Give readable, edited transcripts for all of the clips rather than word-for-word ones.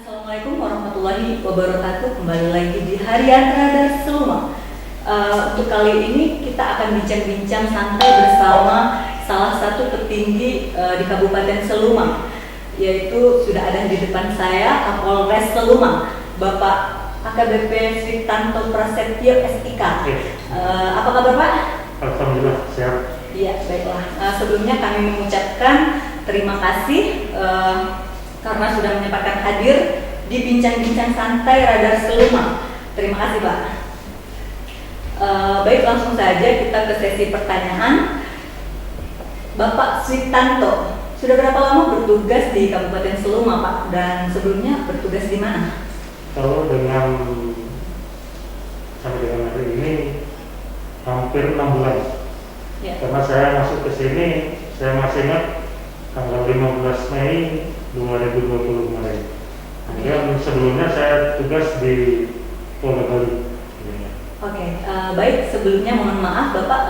Assalamualaikum warahmatullahi wabarakatuh. Kembali lagi di Harian Radar Seluma. Untuk kali ini kita akan bincang-bincang santai bersama salah satu petinggi di Kabupaten Seluma, yaitu sudah ada di depan saya Kapolres Seluma, Bapak AKBP Switanto Prasetyo SIK. Apa kabar Pak? Alhamdulillah sehat. Iya, baiklah. Sebelumnya kami mengucapkan terima kasih karena sudah menyempatkan hadir di bincang-bincang santai Radar Seluma. Terima kasih Pak. Baik, langsung saja kita ke sesi pertanyaan. Bapak Switanto, sudah berapa lama bertugas di Kabupaten Seluma Pak? Dan sebelumnya bertugas di mana? Kalau sampai dengan hari ini hampir 6 bulan. Ya. Karena saya masuk ke sini, saya masih ingat tanggal 15 Mei 2020 kemarin. Kemudian sebelumnya saya tugas di Polda Bali. Oke, baik, sebelumnya mohon maaf Bapak,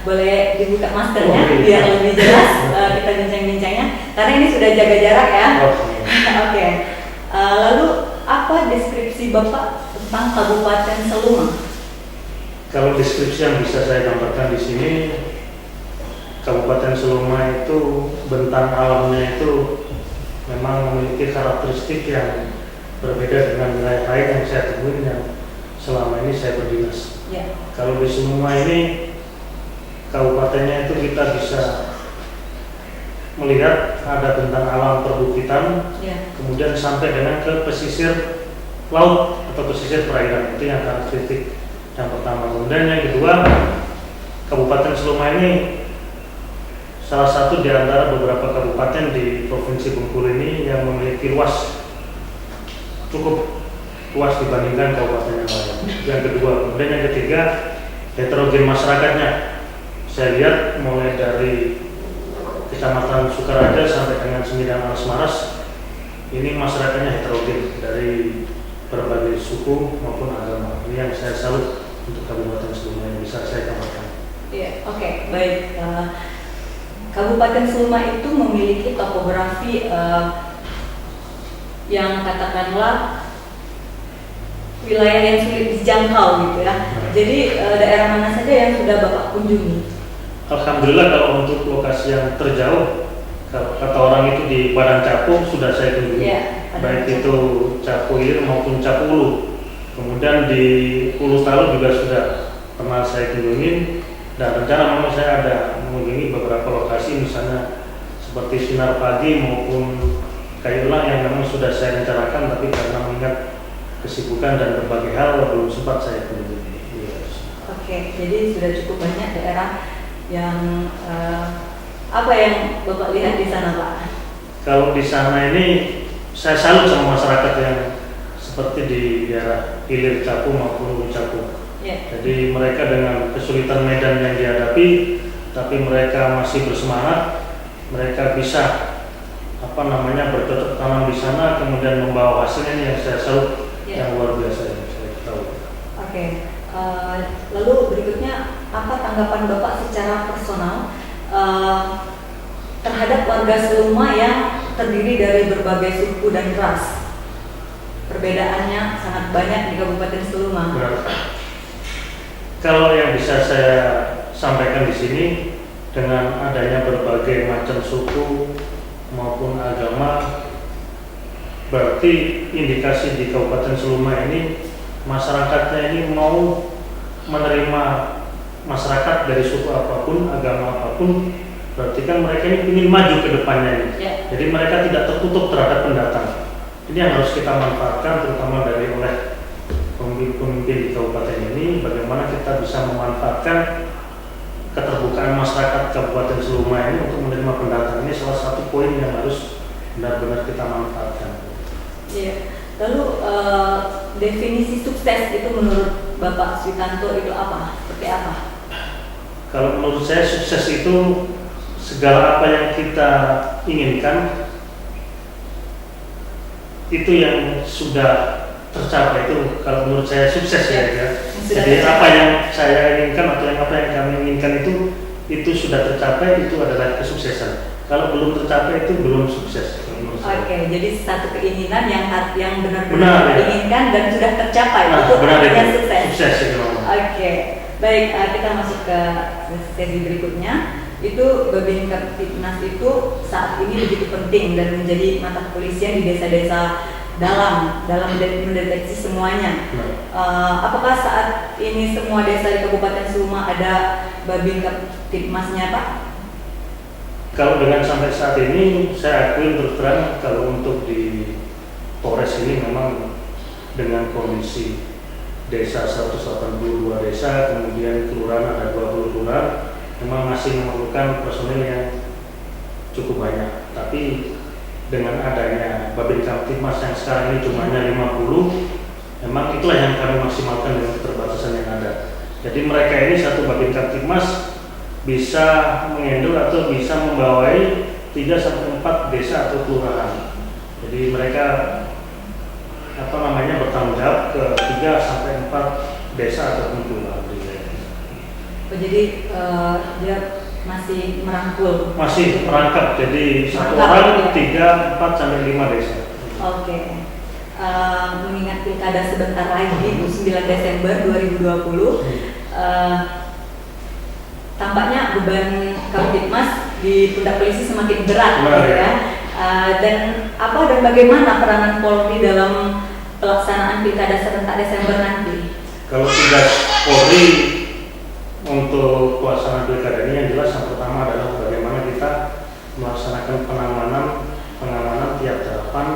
boleh dibuka maskernya iya. biar lebih jelas kita bincang-bincangnya, karena ini sudah jaga jarak ya. Oke. Lalu apa deskripsi Bapak tentang Kabupaten Seluma? Kalau deskripsi yang bisa saya gambarkan di sini, Kabupaten Seluma itu bentang alamnya itu memang memiliki karakteristik yang berbeda dengan wilayah lain yang saya temui yang selama ini saya berdinas. Ya. Kalau di Seluma ini kabupatennya itu kita bisa melihat ada bentang alam perbukitan, Ya. kemudian sampai dengan ke pesisir laut atau pesisir perairan, itu yang karakteristik yang pertama. Kemudian yang kedua, Kabupaten Seluma ini salah satu di antara beberapa kabupaten di Provinsi Bengkulu ini yang memiliki cukup luas dibandingkan kabupaten yang lain. Yang kedua, kemudian yang ketiga, heterogen masyarakatnya. Saya lihat mulai dari Kecamatan Sukaraja sampai dengan Semidang Alas Maras, ini masyarakatnya heterogen dari berbagai suku maupun agama. Ini yang saya salut untuk Kabupaten Seluma yang bisa saya tambahkan. Iya, oke, baik. Kabupaten Seluma itu memiliki topografi yang katakanlah wilayah yang sulit dijangkau gitu ya. Jadi daerah mana saja yang sudah Bapak kunjungi? Alhamdulillah kalau untuk lokasi yang terjauh, kata orang itu di Padang Capu sudah saya kunjungi. Ya, baik itu Capu Ilir maupun Capu Ulu. Kemudian di Ulu Talu juga sudah pernah saya kunjungi. Dan rencana memang saya ada mengunjungi beberapa lokasi, misalnya seperti Sinar Pagi maupun Kayu Ulang yang memang sudah saya rencanakan, tapi karena mengingat kesibukan dan berbagai hal belum sempat saya kunjungi. Oke, jadi sudah cukup banyak daerah yang apa yang Bapak lihat di sana Pak? Kalau di sana ini saya salut sama masyarakat yang seperti di daerah Hilir Capu maupun Ulu Capu. Yeah. Jadi mereka dengan kesulitan medan yang dihadapi, tapi mereka masih bersemangat, mereka bisa bercocok tanam di sana, kemudian membawa hasilnya yang saya salut, yang luar biasa yang saya tahu. Oke. Lalu berikutnya apa tanggapan Bapak secara personal terhadap warga Seluma yang terdiri dari berbagai suku dan ras? Perbedaannya sangat banyak di Kabupaten Seluma. Kalau yang bisa saya sampaikan di sini, dengan adanya berbagai macam suku maupun agama, berarti indikasi di Kabupaten Seluma ini masyarakatnya ini mau menerima masyarakat dari suku apapun, agama apapun, berarti kan mereka ini ingin maju ke depannya ini. Yeah. Jadi mereka tidak tertutup terhadap pendatang. Ini yang harus kita manfaatkan, terutama oleh pemimpin di kabupaten ini, bagaimana kita bisa memanfaatkan keterbukaan masyarakat Kabupaten Seluma ini untuk menerima pendatang. Ini salah satu poin yang harus benar-benar kita manfaatkan. Iya. Lalu definisi sukses itu menurut Bapak Switanto itu apa? Seperti apa? Kalau menurut saya sukses itu segala apa yang kita inginkan itu yang sudah tercapai, itu kalau menurut saya sukses ya. Jadi apa yang saya inginkan atau apa yang kami inginkan itu sudah tercapai, itu adalah kesuksesan. Kalau belum tercapai itu belum sukses. Oke, jadi satu keinginan yang Benar, benar-benar ya. diinginkan dan sudah tercapai, Nah, itu benar artinya itu. sukses. Sukses itu namanya. Oke, baik, kita masuk ke sesi berikutnya. Itu Babin Kaptipmas itu saat ini begitu penting dan menjadi mata kepolisian di desa-desa dalam mendeteksi semuanya. Apakah saat ini semua desa di Kabupaten Suma ada Babin Kaptipmasnya, Pak? Kalau dengan sampai saat ini, saya akui terus terang kalau untuk di Polres ini memang dengan kondisi desa 182 desa, kemudian kelurahan ada 20 kelurahan, memang masih memerlukan personil yang cukup banyak. Tapi dengan adanya Babin Kaptipmas yang sekarang ini jumlahnya 50, memang itulah yang kami maksimalkan dengan keterbatasan yang ada. Jadi mereka ini satu Babin Kaptipmas bisa mengendal atau bisa membawai 3-4 desa atau kelurahan. Jadi mereka bertanggung jawab ke 3-4 desa atau kelurahan. Jadi dia masih merangkul. Masih merangkap. Jadi satu Merangkap, orang ya. 3-4-5 desa. Oke. Mengingat pilkada sebentar lagi 9 Desember 2020. Tampaknya beban Kaptipmas di pundak polisi semakin berat, gitu ya. Dan bagaimana peranan Polri dalam pelaksanaan pilkada serentak Desember nanti? Kalau tugas Polri untuk pelaksanaan pilkada ini yang jelas yang pertama adalah bagaimana kita melaksanakan pengamanan tiap tahapan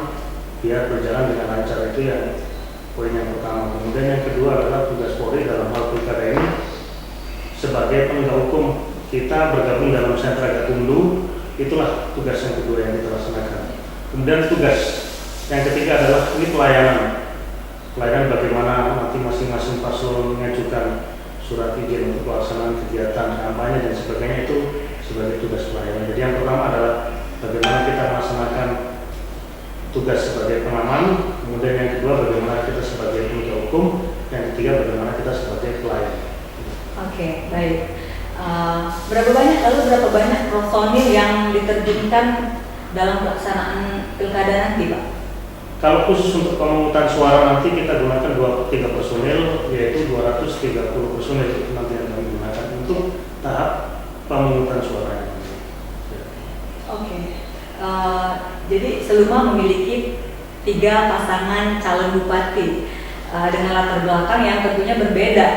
biar berjalan dengan lancar, itu yang poin yang pertama. Kemudian yang kedua adalah tugas Polri dalam hal pilkada ini sebagai penegak hukum. Kita bergabung dalam sentra Gakumdu, itulah tugas yang kedua yang kita laksanakan. Kemudian tugas yang ketiga adalah ini pelayanan bagaimana nanti masing-masing paslon mengajukan surat izin untuk pelaksanaan kegiatan kampanye dan sebagainya, itu sebagai tugas pelayanan. Jadi yang pertama adalah bagaimana kita melaksanakan tugas sebagai pengaman, kemudian yang kedua bagaimana kita sebagai penegak hukum, yang ketiga bagaimana kita sebagai pelayan. Oke, baik. Berapa banyak personil yang diterjunkan dalam pelaksanaan pilkada nanti, Pak? Kalau khusus untuk pemungutan suara nanti kita gunakan 3 personil, yaitu 230 personil nanti yang kami gunakan untuk tahap pemungutan suara. Oke. Jadi Seluma memiliki 3 pasangan calon bupati dengan latar belakang yang tentunya berbeda,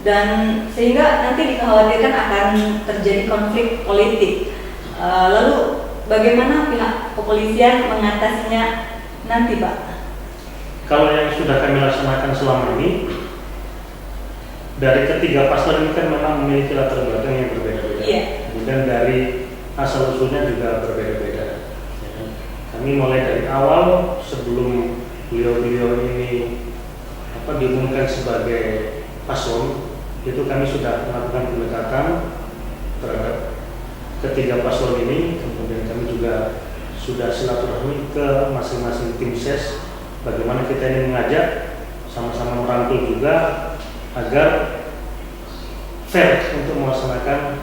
dan sehingga nanti dikhawatirkan akan terjadi konflik politik. Lalu bagaimana pihak kepolisian mengatasinya nanti, Pak? Kalau yang sudah kami laksanakan selama ini, dari ketiga paslon ini kan memang memiliki latar belakang yang berbeda-beda. Iya. Kemudian dari asal usulnya juga berbeda-beda. Kami mulai dari awal sebelum beliau-beliau ini diumumkan sebagai paslon, itu kami sudah melakukan pendekatan terhadap ketiga paslon ini. Kemudian kami juga sudah silaturahmi ke masing-masing tim ses, bagaimana kita ini mengajak sama-sama merangkul juga agar fair untuk melaksanakan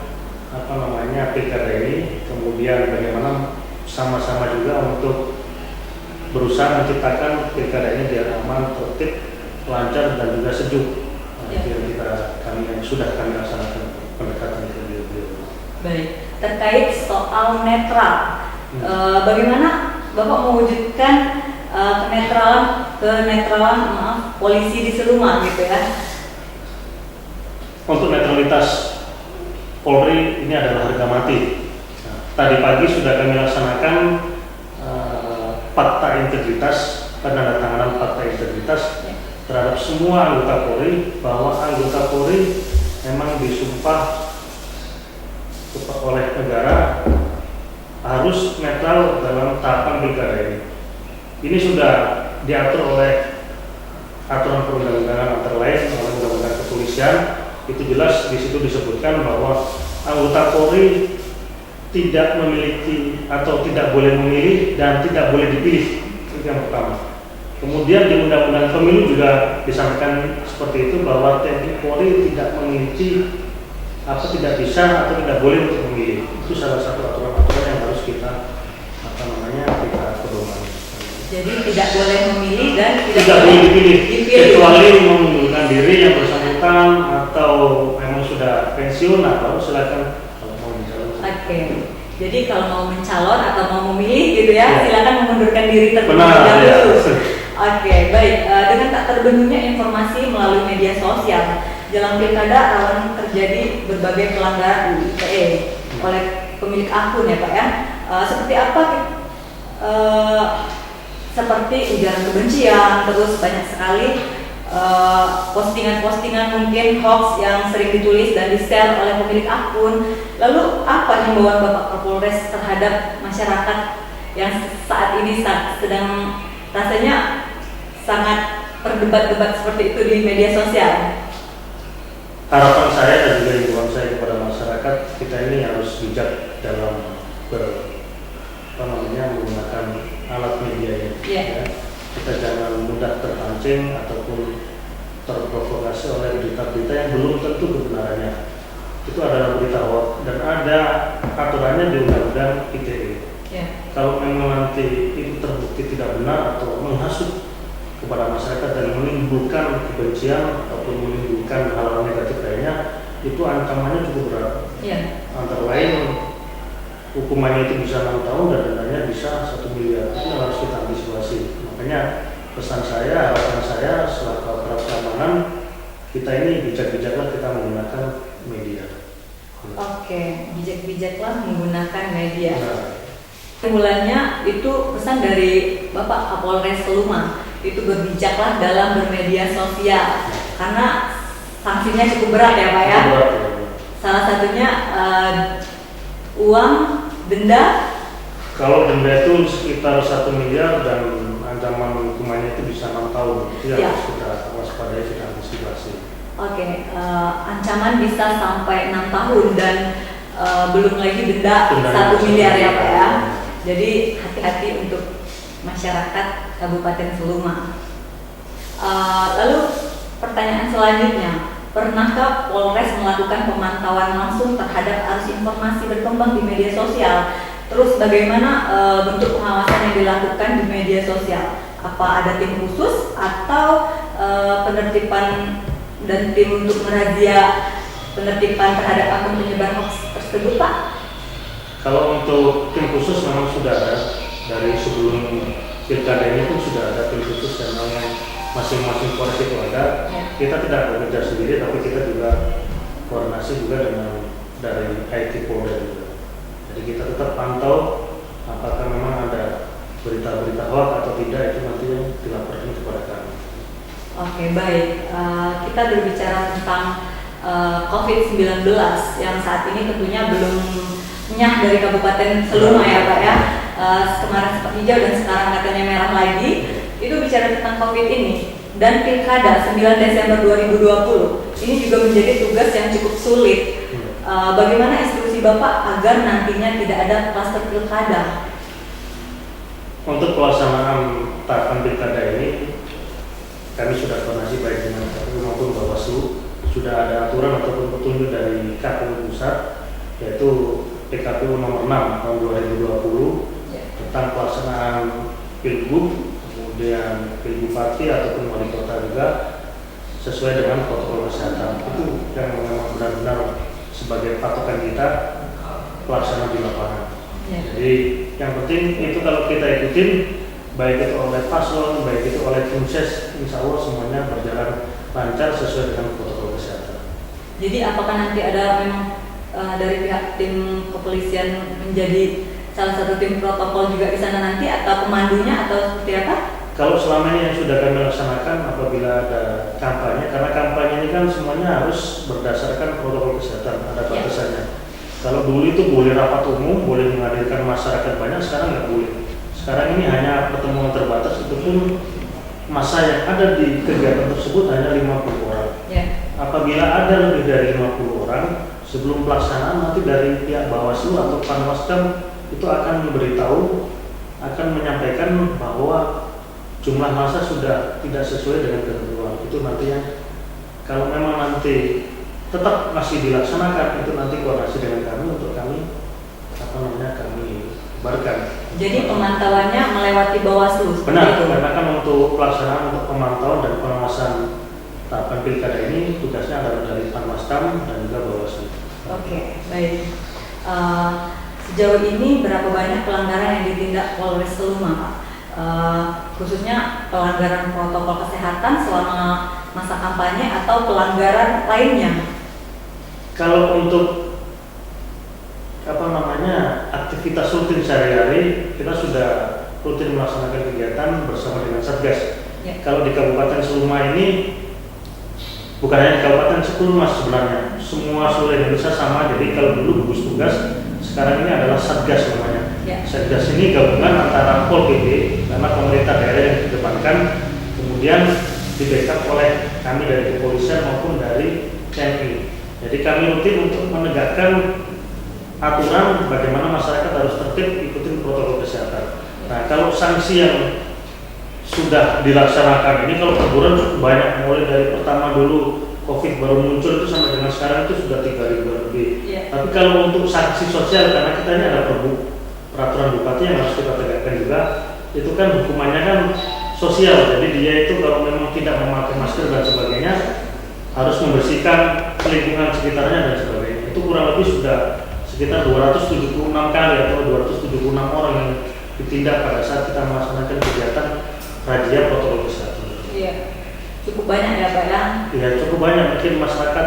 pilkada ini. Kemudian bagaimana sama-sama juga untuk berusaha menciptakan pilkada ini biar aman, tertib, lancar dan juga sejuk. Itu yang sudah kami laksanakan pendekatan ke beliau. Baik, terkait soal netral, bagaimana Bapak mewujudkan kenetralan polisi di Seluma, gitu ya? Untuk netralitas Polri ini adalah harga mati. Tadi pagi sudah kami laksanakan fakta integritas, penandatanganan fakta integritas terhadap semua anggota Polri, bahwa anggota Polri memang disumpah oleh negara harus netral dalam tahapan pilkada ini. Ini sudah diatur oleh aturan perundang-undangan, antara lain oleh undang-undang kepolisian. Itu jelas di situ disebutkan bahwa anggota Polri tidak memiliki atau tidak boleh memilih dan tidak boleh dipilih. Itu yang pertama. Kemudian di Undang-Undang Pemilu juga disampaikan seperti itu, bahwa TNI Polri tidak memiliki tidak bisa atau tidak boleh untuk memilih. Itu salah satu aturan-aturan yang harus Jadi tidak boleh memilih dan tidak boleh dipilih kecuali mengundurkan diri yang bersangkutan atau memang sudah pensiun atau silakan kalau mau mencalon. Oke. Jadi kalau mau mencalon atau mau memilih gitu ya, Ya. silakan mengundurkan diri terlebih Benar, dahulu. ya. Oke, baik. Dengan tak terbentuknya informasi melalui media sosial, jelang pilkada rawan terjadi berbagai pelanggaran UU ITE oleh pemilik akun ya Pak ya. Seperti apa? Seperti ujaran kebencian, terus banyak sekali postingan-postingan mungkin hoax yang sering ditulis dan di-share oleh pemilik akun. Lalu apa himbauan Bapak Kapolres terhadap masyarakat yang saat ini sedang rasanya sangat berdebat-debat seperti itu di media sosial? Harapan saya dan juga himbauan saya kepada masyarakat, kita ini harus bijak dalam menggunakan alat media ini. Yeah. Ya. Kita jangan mudah terpancing ataupun terprovokasi oleh berita-berita yang belum tentu kebenarannya. Itu adalah berita hoax dan ada aturannya di Undang-Undang ITE. Yeah. Kalau memang nanti itu terbukti tidak benar atau menghasut kepada masyarakat dan menimbulkan kebencian ataupun menimbulkan hal-hal negatif lainnya, itu ancamannya cukup berat. Yeah. Antara lain hukumannya itu bisa 6 tahun dan dendanya bisa 1 miliar. Itu harus kita antisipasi. Makanya pesan saya, harapan saya selaku aparat keamanan, kita ini bijak-bijaklah kita menggunakan media. Oke, bijak-bijaklah menggunakan media. Nah, Mulanya itu pesan dari Bapak Kapolres Seluma, itu berbijaklah dalam bermedia sosial karena sanksinya cukup berat ya Pak ya. Salah satunya uang, denda. kalau denda itu sekitar 1 miliar dan ancaman hukumannya itu bisa 6 tahun. Itu yang Ya. harus kita waspadai, kita antisipasi. Oke, ancaman bisa sampai 6 tahun dan belum lagi denda 1 miliar ya Pak ya. Jadi hati-hati untuk masyarakat Kabupaten Seluma. Lalu pertanyaan selanjutnya, pernahkah Polres melakukan pemantauan langsung terhadap arus informasi berkembang di media sosial? Terus bagaimana bentuk pengawasan yang dilakukan di media sosial? Apa ada tim khusus atau penertiban dan tim untuk merazia penertiban terhadap akun penyebar hoax tersebut Pak? Kalau untuk tim khusus memang sudah ada dari sebelum pilkada ini pun sudah ada tim khusus yang memang masing-masing polres itu ada. Ya. Kita tidak bekerja sendiri, tapi kita juga koordinasi juga dengan dari IT Polda juga. Jadi kita tetap pantau apakah memang ada berita-berita hoax atau tidak, itu nanti yang dilaporkan kepada kami. Oke, baik. Kita berbicara tentang COVID-19 yang saat ini tentunya belum nyah dari Kabupaten Seluma ya Pak ya. Kemarin sempat hijau dan sekarang katanya merah lagi. Itu bicara tentang COVID ini dan pilkada 9 Desember 2020 ini juga menjadi tugas yang cukup sulit. Bagaimana instruksi Bapak agar nantinya tidak ada klaster pilkada? Untuk pelaksanaan tahapan pilkada ini, kami sudah koordinasi baik dengan KPU maupun Bawaslu. Sudah ada aturan ataupun petunjuk dari KPU Pusat, yaitu PKPU nomor 6 tahun 2020 tentang pelaksanaan pilgub, kemudian pilbupati ataupun wali kota juga sesuai dengan protokol kesehatan. Itu yang memang benar-benar sebagai patokan kita pelaksanaan di lapangan. Ya. Jadi yang penting itu kalau kita ikutin, baik itu oleh paslon, baik itu oleh tim ses, insya Allah semuanya berjalan lancar sesuai dengan protokol kesehatan. Jadi apakah nanti ada memang dari pihak tim kepolisian menjadi salah satu tim protokol juga di sana nanti atau pemandunya atau seperti apa? Kalau selama ini yang sudah kami laksanakan apabila ada kampanye, karena kampanye ini kan semuanya harus berdasarkan protokol kesehatan, ada batasannya. Kalau dulu itu boleh rapat umum, boleh menghadirkan masyarakat banyak, sekarang nggak boleh. Sekarang ini hanya pertemuan terbatas, itu pun masa yang ada di kegiatan tersebut hanya 50 orang. Ya. Apabila ada lebih dari 50 orang, sebelum pelaksanaan nanti dari pihak Bawaslu atau Panwascam itu akan memberitahu, akan menyampaikan bahwa jumlah massa sudah tidak sesuai dengan ketentuan. Itu nantinya kalau memang nanti tetap masih dilaksanakan, itu nanti koordinasi dengan kami untuk kami kami kabarkan. Jadi pemantauannya melewati Bawaslu seperti Benar, itu? karena kan untuk pelaksanaan untuk pemantauan dan pengawasan tahapan pilkada ini tugasnya adalah dari Panwascam dan juga Bawaslu. Oke, baik. Sejauh ini berapa banyak pelanggaran yang ditindak Polres Seluma, Pak? Khususnya pelanggaran protokol kesehatan selama masa kampanye atau pelanggaran lainnya? Kalau untuk aktivitas rutin sehari-hari, kita sudah rutin melaksanakan kegiatan bersama dengan Satgas. Ya. Kalau di Kabupaten Seluma ini, bukan hanya di Kabupaten Seluma sebenarnya, semua seluruh Indonesia sama. Jadi kalau dulu gugus tugas, sekarang ini adalah Satgas namanya. Ya. Satgas ini gabungan antara Pol PP karena pemerintah daerah yang dikedepankan, kemudian di backup oleh kami dari kepolisian maupun dari TNI. Jadi kami rutin untuk menegakkan aturan bagaimana masyarakat harus tertib ikutin protokol kesehatan. Nah, kalau sanksi yang sudah dilaksanakan ini, kalau teguran cukup banyak, mulai dari pertama dulu COVID baru muncul itu sampai dengan sekarang itu sudah 3.000 lebih. Yeah. Tapi kalau untuk sanksi sosial, karena kita ini ada peraturan bupati yang harus kita tegakkan juga, itu kan hukumannya kan sosial. Jadi dia itu kalau memang tidak memakai masker dan sebagainya harus membersihkan lingkungan sekitarnya dan sebagainya. Itu kurang lebih sudah sekitar 276 kali atau 276 orang yang ditindak pada saat kita melaksanakan kegiatan razia protokol kesehatan. Iya, cukup banyak ya Pak ya? Ya cukup banyak, mungkin masyarakat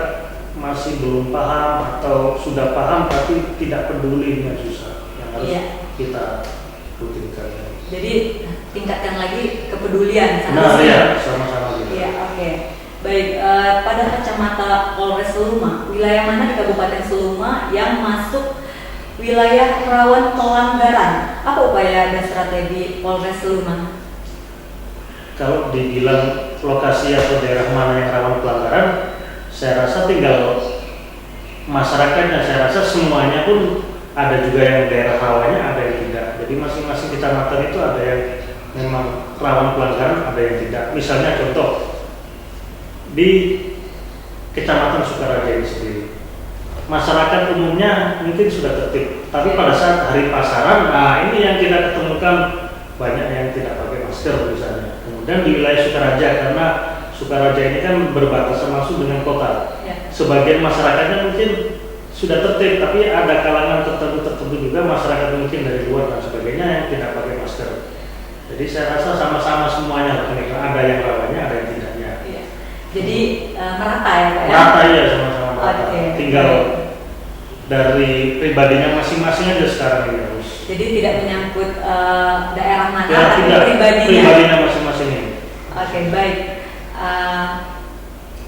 masih belum paham atau sudah paham tapi tidak peduli dengan susah yang harus kita rutinkan. Jadi tingkatkan lagi kepedulian Nah, ya, sama-sama gitu. Iya, oke. Baik, pada kacamata Polres Seluma, wilayah mana di Kabupaten Seluma yang masuk wilayah rawan pelanggaran? Apa upaya dan strategi Polres Seluma? Kalau dibilang lokasi atau daerah mana yang rawan pelanggaran, saya rasa tinggal masyarakatnya. Saya rasa semuanya pun ada juga yang daerah rawannya, ada yang tidak. Jadi masing-masing kecamatan itu ada yang memang rawan pelanggaran, ada yang tidak. Misalnya contoh di Kecamatan Sukaraja ini sendiri, masyarakat umumnya mungkin sudah tertib, tapi pada saat hari pasaran, nah ini yang kita ketemukan banyak yang tidak pakai masker misalnya. Kemudian di wilayah Sukaraja, karena Sukaraja ini kan berbatasan langsung dengan kota, sebagian masyarakatnya mungkin sudah tertib, tapi ada kalangan tertentu juga masyarakat mungkin dari luar dan sebagainya yang tidak pakai masker. Jadi saya rasa sama-sama semuanya, ada yang rawannya, ada yang tidaknya. Jadi merata ya Pak ya? Merata ya, sama-sama merata. Okay. Tinggal dari pribadinya masing-masing aja sekarang ini harus. Jadi tidak menyangkut daerah mana, Ya, tapi tidak, pribadinya masing-masing ini. Oke, baik.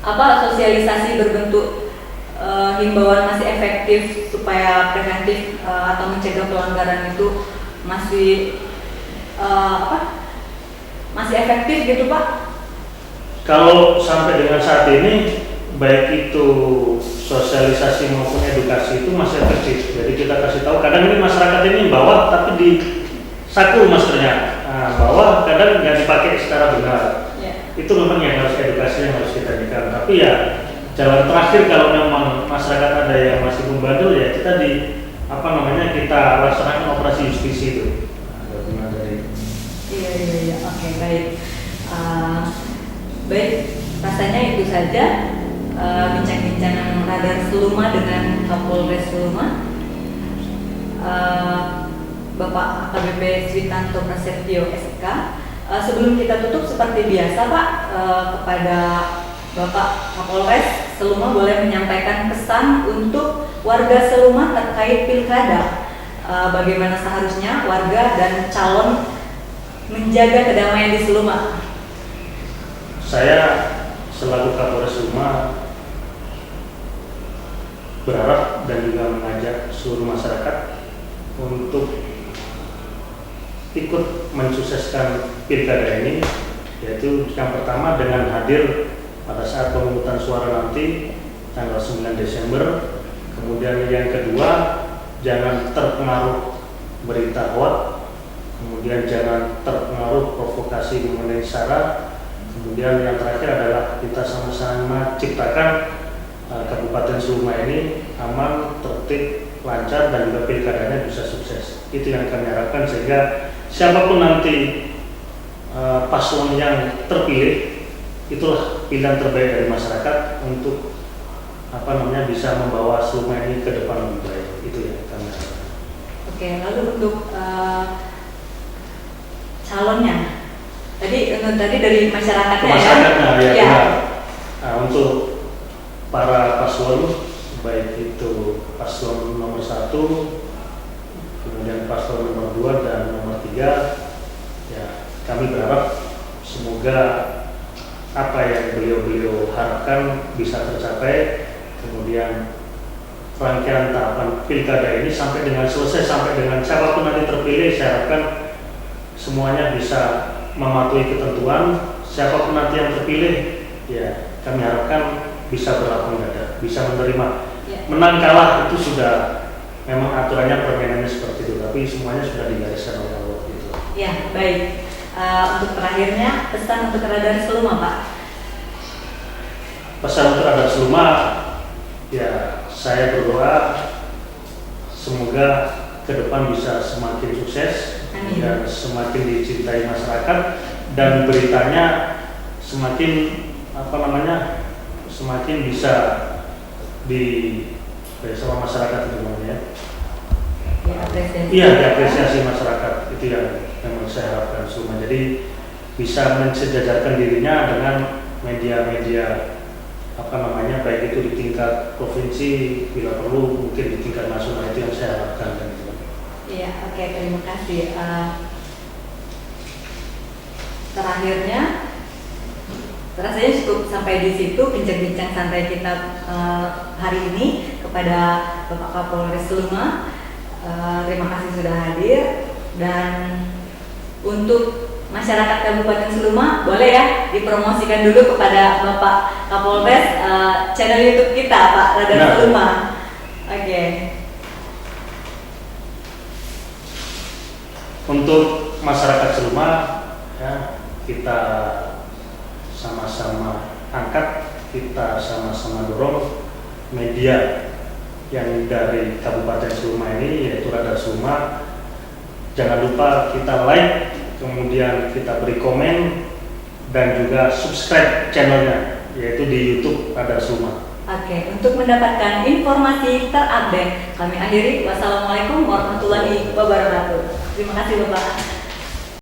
Apa sosialisasi berbentuk himbauan masih efektif supaya preventif atau mencegah pelanggaran itu masih masih efektif gitu Pak? Kalau sampai dengan saat ini, baik itu sosialisasi maupun edukasi itu masih efektif. Jadi kita kasih tahu, kadang ini masyarakat ini bawa tapi di saku maskernya, bawa kadang nggak dipakai secara benar. Itu memang yang harus edukasi, yang harus kita berikan. Tapi ya jalan terakhir kalau memang masyarakat ada yang masih membandel, ya kita kita laksanakan operasi justisi itu. Iya, oke, baik. Baik, rasanya itu saja bincang-bincang Radar Seluma dengan Kapolres Seluma, Bapak AKBP Switanto Prasetyo SK. Sebelum kita tutup seperti biasa Pak, kepada Bapak Kapolres Seluma boleh menyampaikan pesan untuk warga Seluma terkait pilkada. Bagaimana seharusnya warga dan calon menjaga kedamaian di Seluma? Saya selaku Kapolres Seluma berharap dan juga mengajak seluruh masyarakat untuk ikut mensukseskan pilkada ini, yaitu yang pertama dengan hadir pada saat pemungutan suara nanti tanggal 9 Desember. Kemudian yang kedua, jangan terpengaruh berita hoax, kemudian jangan terpengaruh provokasi mengenai sara. Kemudian yang terakhir adalah kita sama-sama ciptakan Kabupaten Seluma ini aman, tertib, lancar dan juga pilkadanya bisa sukses. Itu yang kami harapkan, sehingga siapapun nanti paslon yang terpilih, itulah pilihan terbaik dari masyarakat untuk bisa membawa Seluma ini ke depan lebih baik. Itu yang kami harapkan. Oke, lalu untuk calonnya, tadi dari masyarakatnya ya. Ya. Nah, untuk para paslon, baik itu paslon nomor 1, kemudian paslon nomor 2 dan nomor 3, ya kami berharap semoga apa yang beliau harapkan bisa tercapai. Kemudian rangkaian tahapan pilkada ini sampai dengan selesai, sampai dengan siapapun nanti terpilih, saya harapkan semuanya bisa mematuhi ketentuan. Siapapun nanti yang terpilih, ya kami harapkan bisa berlapang dada, bisa menerima. Menang kalah itu sudah memang aturannya, permainannya seperti itu, tapi semuanya sudah digariskan oleh Allah gitu. Ya, baik. Untuk terakhirnya, pesan untuk Radar Seluma, Pak. Pesan untuk Radar Seluma, ya saya berdoa semoga ke depan bisa semakin sukses. Amin. Dan semakin dicintai masyarakat, dan beritanya semakin semakin bisa sama masyarakat itu namanya. Iya, diapresiasi masyarakat. Itu yang memang saya harapkan semua. Jadi bisa mensejajarkan dirinya dengan media-media baik itu di tingkat provinsi, bila perlu mungkin di tingkat nasional. Itu yang saya harapkan. Iya, oke, terima kasih. Terakhirnya, rasanya cukup sampai di situ bincang-bincang santai kita hari ini kepada Bapak Kapolres Seluma. Terima kasih sudah hadir, dan untuk masyarakat Kabupaten Seluma boleh ya dipromosikan dulu kepada Bapak Kapolres channel YouTube kita, Pak Radar Seluma. Oke. Untuk masyarakat Seluma, ya, kita sama-sama angkat, kita sama-sama dorong media yang dari Kabupaten Seluma ini, yaitu Radar Seluma. Jangan lupa kita like, kemudian kita beri komen, dan juga subscribe channelnya, yaitu di YouTube Radar Seluma. Oke, untuk mendapatkan informasi terupdate, kami akhiri. Wassalamualaikum warahmatullahi wabarakatuh. Terima kasih, Bapak.